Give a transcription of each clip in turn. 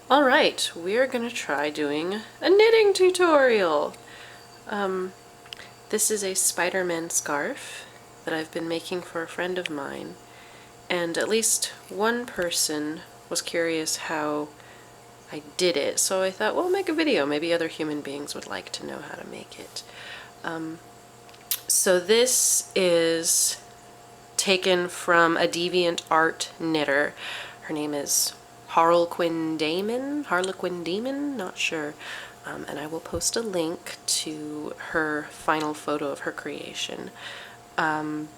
Alright, we are going to try doing a knitting tutorial. This is a Spider-Man scarf that I've been making for a friend of mine, and at least one person was curious how I did it, so I thought, well, make a video. Maybe other human beings would like to know how to make it. So this is taken from a DeviantArt knitter. Her name is Harlequin Demon, not sure. And I will post a link to her final photo of her creation. On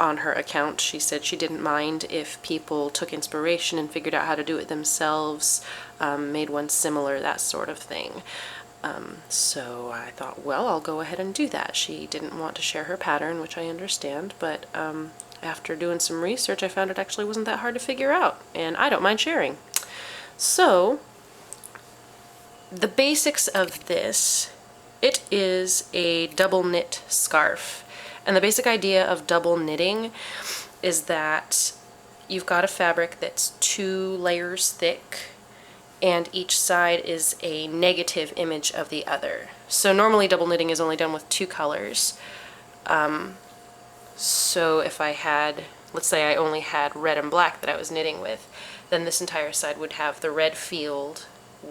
her account, she said she didn't mind if people took inspiration and figured out how to do it themselves, made one similar, that sort of thing. So I thought, well, I'll go ahead and do that. She didn't want to share her pattern, which I understand, but after doing some research, I found it actually wasn't that hard to figure out, and I don't mind sharing. So, the basics of this, it is a double knit scarf. And the basic idea of double knitting is that you've got a fabric that's 2 layers thick, and each side is a negative image of the other. So normally double knitting is only done with 2 colors. So if I had, let's say I only had red and black that I was knitting with, then this entire side would have the red field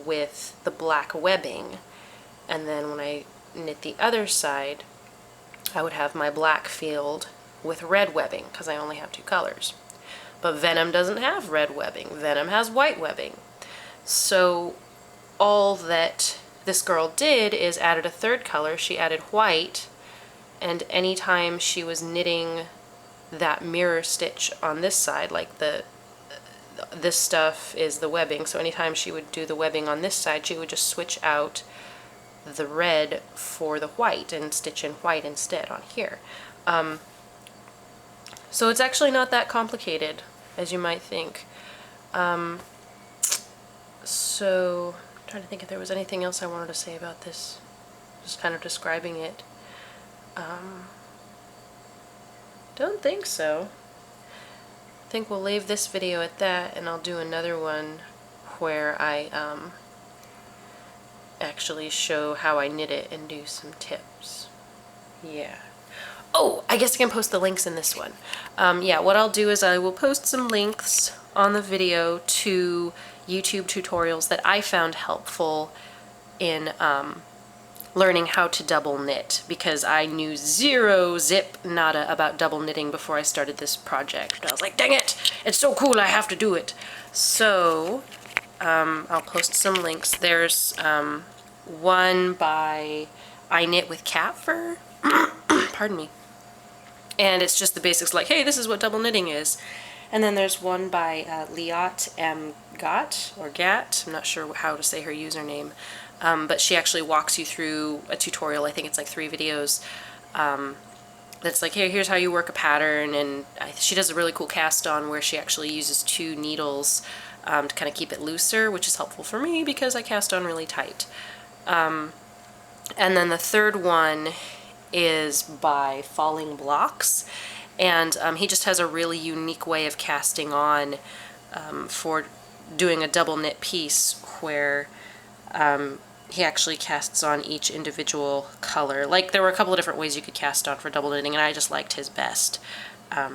with the black webbing, and then when I knit the other side, I would have my black field with red webbing, because I only have 2 colors. But Venom doesn't have red webbing. Venom has white webbing. So all that this girl did is added a 3rd color. She added white, and anytime she was knitting that mirror stitch on this side, like this stuff is the webbing, so anytime she would do the webbing on this side, she would just switch out the red for the white and stitch in white instead on here. So it's actually not that complicated as you might think. So I'm trying to think if there was anything else I wanted to say about this, just kind of describing it. Don't think so. I think we'll leave this video at that, and I'll do another one where I actually show how I knit it and do some tips. Yeah. Oh, I guess I can post the links in this one. Yeah, what I'll do is I will post some links on the video to YouTube tutorials that I found helpful in learning how to double knit, because I knew zero zip nada about double knitting before I started this project. But I was like, dang it, it's so cool, I have to do it. So I'll post some links. There's one by iknitwithcatfur, pardon me, and it's just the basics, like, hey, this is what double knitting is. And then there's one by LiatMGat, or Gat, I'm not sure how to say her username, but she actually walks you through a tutorial. I think it's like 3 videos. That's like, hey, here's how you work a pattern, and she does a really cool cast on where she actually uses 2 needles to kind of keep it looser, which is helpful for me because I cast on really tight. And then the 3rd one is by fallingblox, and he just has a really unique way of casting on for doing a double knit piece where he actually casts on each individual color. Like, there were a couple of different ways you could cast on for double knitting, and I just liked his best.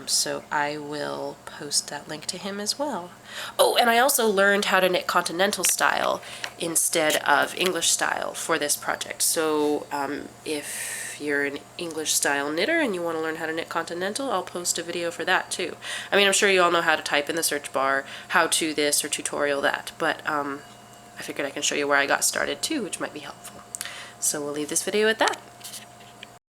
So I will post that link to him as well. Oh, and I also learned how to knit continental style instead of English style for this project. So if you're an English style knitter and you want to learn how to knit continental, I'll post a video for that too. I mean, I'm sure you all know how to type in the search bar, how to this or tutorial that, but I figured I can show you where I got started too, which might be helpful. So we'll leave this video at that.